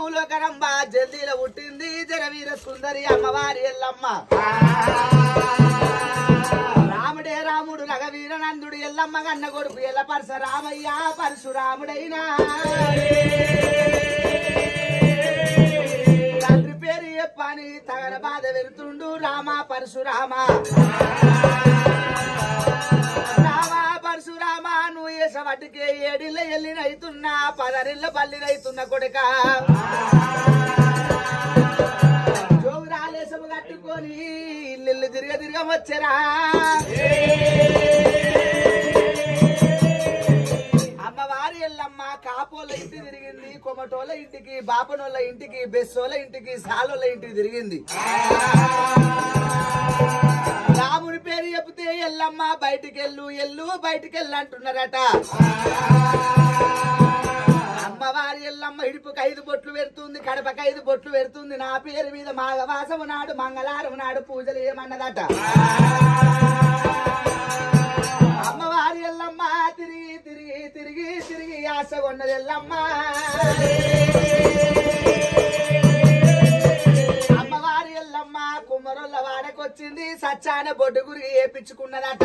భూలోకరంబ జల్దీల పుట్టింది జరవీర సుందరి అమ్మవారి ఎల్లమ్మ రాముడే రాముడు రఘవీరనందుడు ఎల్లమ్మ గన్న కొడుకు ఎల్ల పరశురామయ్య పరశురాముడైనా తండ్రి పేరు చెప్పని తగర బాధ వెళ్తుండు రామ పరశురామ పరశురామ నువ్వు వేసవటికే 7 ఇళ్ళ ఎల్లినైతున్నా 16 ఇళ్ళ పల్లినైతున్న కొడుక జోగురాలేసము కట్టుకొని ఇల్లు తిరగ వచ్చరా అమ్మవారి ఎల్లమ్మ కాపోళ్ళ ఇంటికి తిరిగింది కొమటోళ్ళ ఇంటికి బాపనోళ్ళ ఇంటికి బెస్సోళ్ళ ఇంటికి సాలోళ్ళ ఇంటికి తిరిగింది రాముని పేరు చెప్తే ఎల్లమ్మ బయటికెళ్ళు బయటికెళ్ళు అంటున్నారట అమ్మవారి ఎల్లమ్మ ఇడుపుకి 5 బొట్లు పెడుతుంది కడపకి 5 బొట్లు పెడుతుంది నా పేరు మీద మాఘవాసము నాడు మంగళవారం నాడు పూజలు ఏమన్నదట అమ్మవారి ఎల్లమ్మ తిరిగి ఆశ ఉన్నది ఎల్లమ్మ అమ్మవారి ఎల్లమ్మ కుమ్మరోళ్ళ వాడకొచ్చింది సచ్చాన బొడ్డు గురి ఏపించుకున్నదట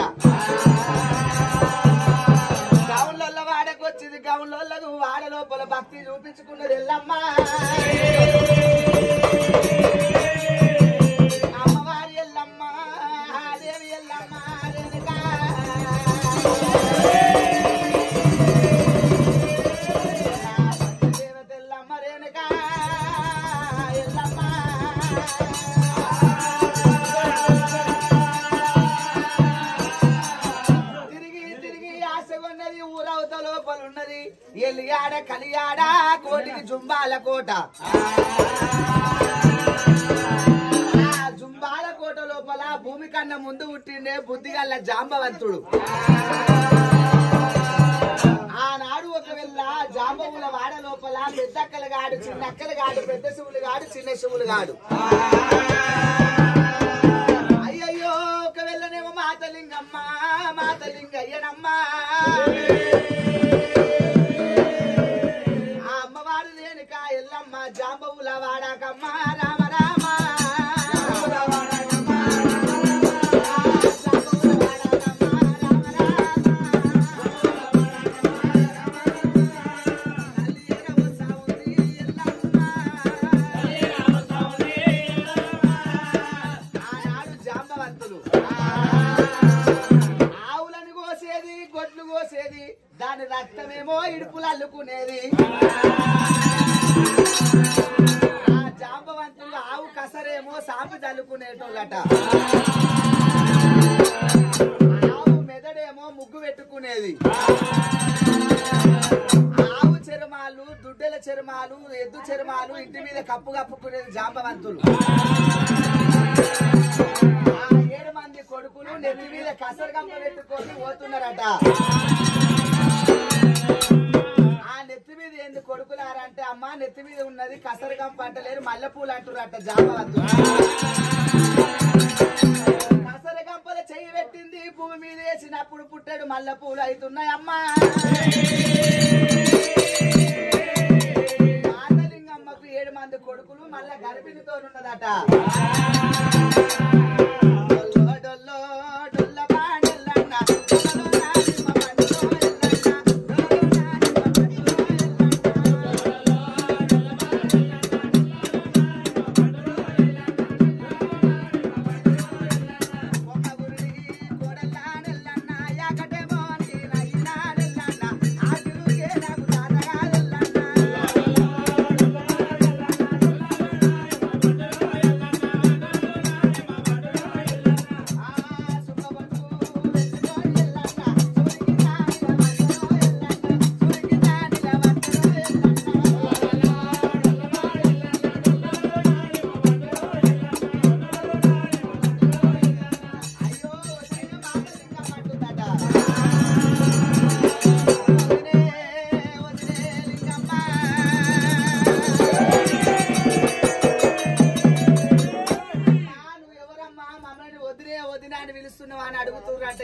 గౌన్ల వాడకొచ్చింది గౌన్లకు వాడ లోపల భక్తి చూపించుకున్నది ఎల్లమ్మ అమ్మవారి ఎల్లమ్మ దేవి ఎల్లమ్మ దేవతెల్లమ్మ రేణుక ఎల్లమ్మ ఊరవత లోపల ఉన్నది ఎలియాడ కలియాడ కోటికి జుంబాల కోట జుంబాల కోట లోపల భూమి కన్నా ముందు పుట్టిండే బుద్ధిగల్ల జాంబవంతుడు ఆనాడు ఒకవేళ జాంబవుల వాడ లోపల పెద్దక్కలు గాడు చిన్నక్కలు గాడు పెద్ద శివులు గాడు చిన్న శివులు గాడు అయ్యయ్యో ఒకవేళనేమో మాతలింగయ్యనమ్మ ఆ అమ్మవారు రేణుక ఎల్లమ్మ జాంబవుల వాడాకమ్మ రామ రామ దాని రక్తమేమో ఇడుపులు అల్లుకునేది ఆ జాంబవంతులు ఆవు కసరేమో సాంపు చల్లుకునేటోళ్ళట ఆవు మెదడేమో ముగ్గు పెట్టుకునేది ఆవు చర్మాలు దుడ్డెల చర్మాలు ఎద్దు చర్మాలు ఇంటి మీద కప్పు కప్పుకునేది జాంబవంతులు 7 మంది కొడుకులు నెత్తి మీద కసరగంప పెట్టుకొని పోతున్నారట ఆ నెత్తి మీద ఏంది కొడుకులారంటే అమ్మ నెత్తి మీద ఉన్నది కసరగంప అంటలేరు మల్లెపూలు అంటున్నారట జాంబవంతులు కసరగంపల చెయ్యి పెట్టింది భూమి మీద వేసినప్పుడు పుట్టాడు మల్లెపూలు అవుతున్నాయి అమ్మా మాతలింగమ్మకు 7 మంది కొడుకులు మళ్ళా గర్భిణితో ఉన్నదట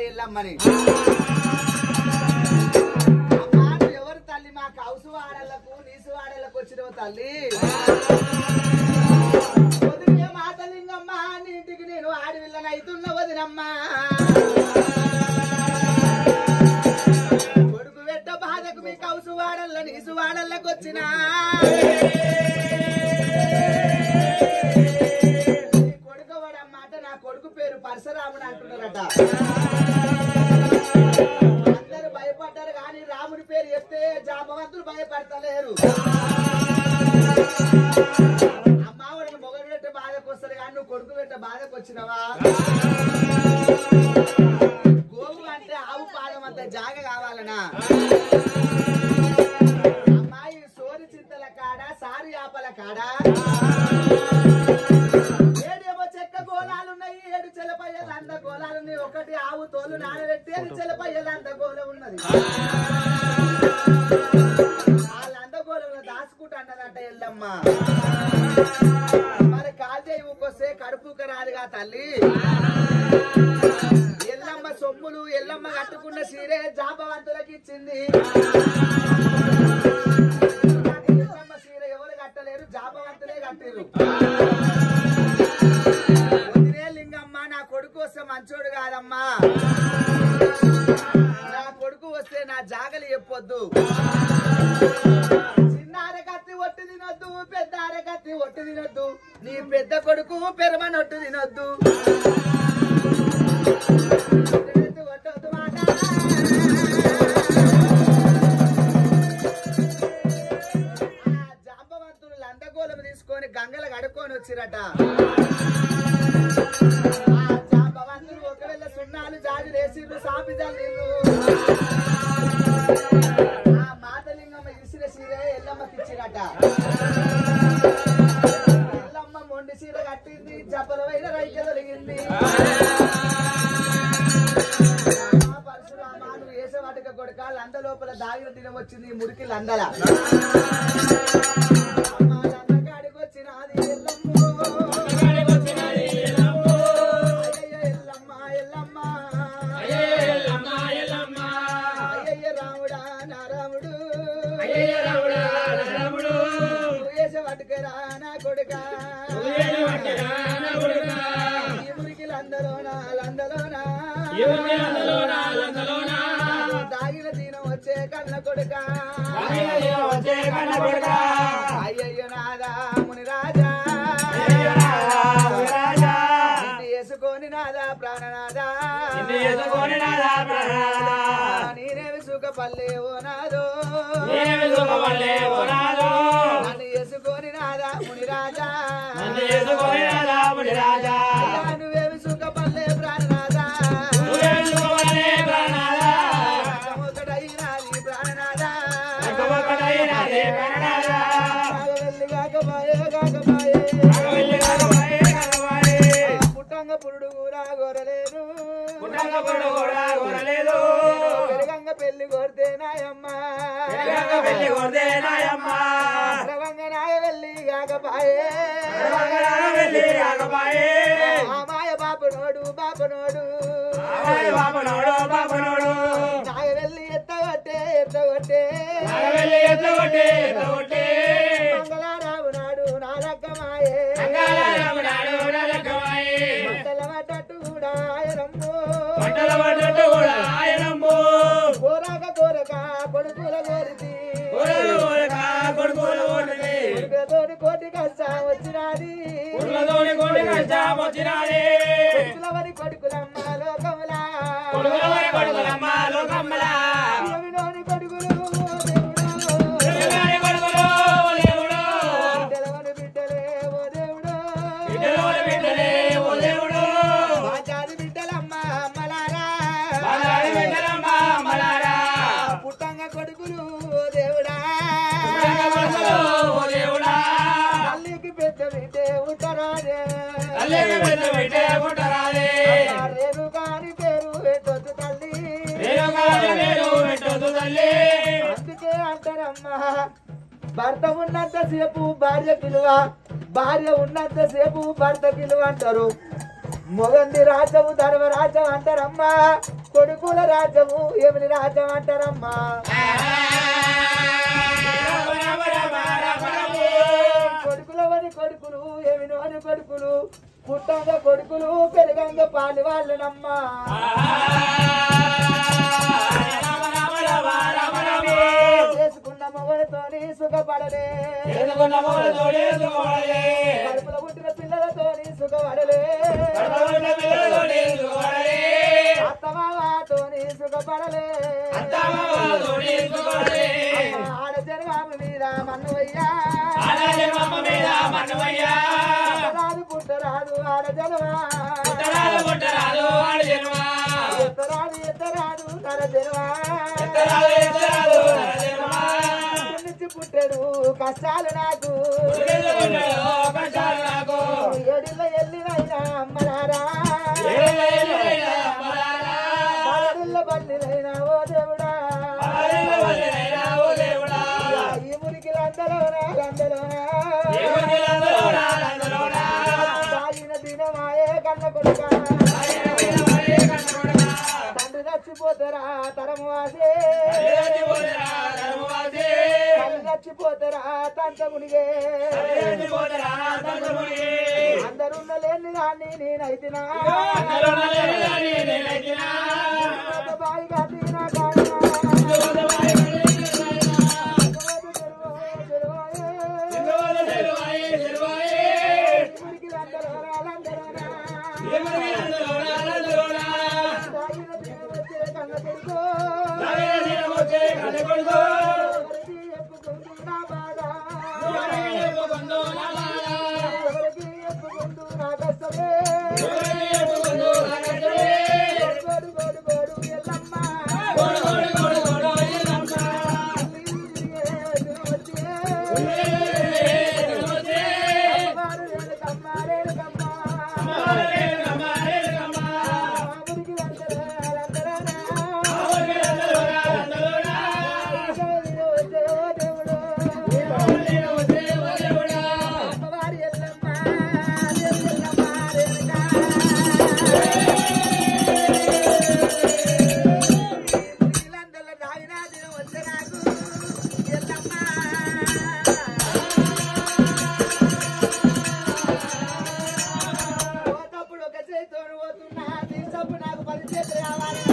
ఎల్లమ్మని ఎవరు తల్లి మా కౌసు వాడలకు నీసు వాడలకు వచ్చిన తల్లి వదిలే మాతలింగమ్మ నీటికి నేను ఆడవిల్లనైతున్న వదినమ్మ కొడుకు వెట్ట బాధకు మీ కౌసు వాడల్ల నీసు వాడల్లకొచ్చినా కొడుకు వాడమ్మాట నా కొడుకు పేరు పరశురాముడు అంటున్నారట అందరు భయపడ్డారు కానీ రాముడి పేరు చెప్తే జాంబవంతులు భయపడతలేరు అమ్మావుడిని మొగడు పెట్ట బాధకు వస్తారు కానీ నువ్వు కొడుకు పెట్ట బాధకు వచ్చినవా గోవు అంటే ఆవు పాదం అంత జాగ కావాలనా అమ్మాయి సోరి చింతల కాడ సారి ఆపల కాడ ఏడేమో చెక్క గోళాలున్నాయి 7 చెలపయ్యలు అంద గోళాలున్నాయి ఒకటి ఆవు తోలు నానబెట్టి అది చెలపయ్యలు అంద గోళ ఉన్నది వాళ్ళ అందగోళంలో దాచుకుంటా అన్నదంట ఎల్లమ్మ మరి కాల్చేయి ఊకొస్తే కడుపుక రాదుగా తల్లి ఎల్లమ్మ సొమ్ములు ఎల్లమ్మ కట్టుకున్న సీరే జాంబవంతులకు ఇచ్చింది ఎల్లమ్మ సీర ఎవరు కట్టలేరు జాంబవంతులే కట్టిరు వదిలే లింగమ్మ నా కొడుకు వస్తే మంచోడు కాదమ్మా నా కొడుకు వస్తే నా జాగలు చెప్పొద్దు చిన్న అరకత్తి ఒట్టు తినొద్దు పెద్ద అరకత్తి ఒట్టు తినొద్దు నీ పెద్ద కొడుకు పెరమనొట్టు తినొద్దు ఒట్టొద్దు మాట జాంబవంతులు లందగోళం తీసుకొని గంగల కడుక్కొని వచ్చిరట ఆ జాంబవంతులు ఒకవేళ సున్నాలు జాజులు వేసిర్రు సాపి జల్లిర్రు ఆ మాతలింగమ్మ ఇసిన సీరే ఎల్లమ్మకి ఇచ్చిరట ఎల్లమ్మ మొండి సీర కట్టింది జపలమైన రైక తొలగింది పరశురామ నువ్వు వేసేవాటిక కొడుక లంద లోపల దాగిన దినం వచ్చింది మురికి లందల లందకాడికి వచ్చినది ఎల్లమ్మ దాగిన దీనం వచ్చే కన్న కొడుక అయ్యయ్య నాదా ముని రాజా వేసుకొని నాదా ప్రాణనాదా నేనేమి సుఖపల్లే ఓ నాదో నన్ను వేసుకొని నాదా ముని రాజా నువ్వేమి సుఖపల్లే ప్రాణనాదా పుట్టంగ పురుడు కూడా గొరలేదు పెరుగంగ పెళ్లి కొడితే నాయమ్మా రవంగ నాయ వెళ్ళి కాకపాయే మాయ బాపనోడు నాయ వెళ్ళి ఎత్తగొట్టే మంగళరావు నాడు నా రకమాయే మంటల పడ్డట్టు కూడా ఆయనమ్మో కోరక కొడుకుల కోరితి కొడుకులతోటి కోటి కష్టం వచ్చినది కొడుకులవరి కొడుకులమ్మ లోకములా ఎవరిలోని కొడుకులు బిడ్డలే ఓ దేవుడు బాజాది బిడ్డలమ్మ అమ్మలారా పుట్టంగ కొడుకులు ఓ దేవుడా తల్లికి పెద్ద బిడ్డే ఉంటారాదే రేణు కాని పేరు పెట్టొద్దు తల్లి అందుకే అంటారమ్మా భర్త ఉన్నంత సేపు భార్య విలువ భార్య ఉన్నంత సేపు భర్త విలువ అంటారు మొగంది రాజ్యము ధర్మరాజ్యం అంటారమ్మా కొడుకుల రాజ్యము ఎవరి రాజ్యం అంటారమ్మా కొడుకులు ఏమి నోని కొడుకులు పుట్టంగా కొడుకులు పెరగంగా పాలు వాళ్ళనమ్మా చేసుకున్న మొగలతోని సుఖపడలే కడుపులో పుట్టిన పిల్లలతోని సుఖపడలే అత్తమావతోని సుఖపడలే ఆడ జన్మ మీద మన్నువయ్యా రాదు పుట్టరాదు ఆడ జన్మ ఎత్తరాదు నర జన్మ నుంచి పుట్టాడు కష్టాలు నాకు ఏడిలో ఎల్లినైనా అమ్మలారా బాడల్లో బండినైనా ఓ దేవుడా ఈ మురికిలందలోనా తాగిన దినమాయే కన్న కొడుక తండ్రి చచ్చిపోతారా తరము వాసే తల్లి చచ్చిపోతారా తంత మునిగే అందరున్న లేని దాన్ని నేనైతినా బాయిగా తీనా నాకు 10 చేతులు కావాలి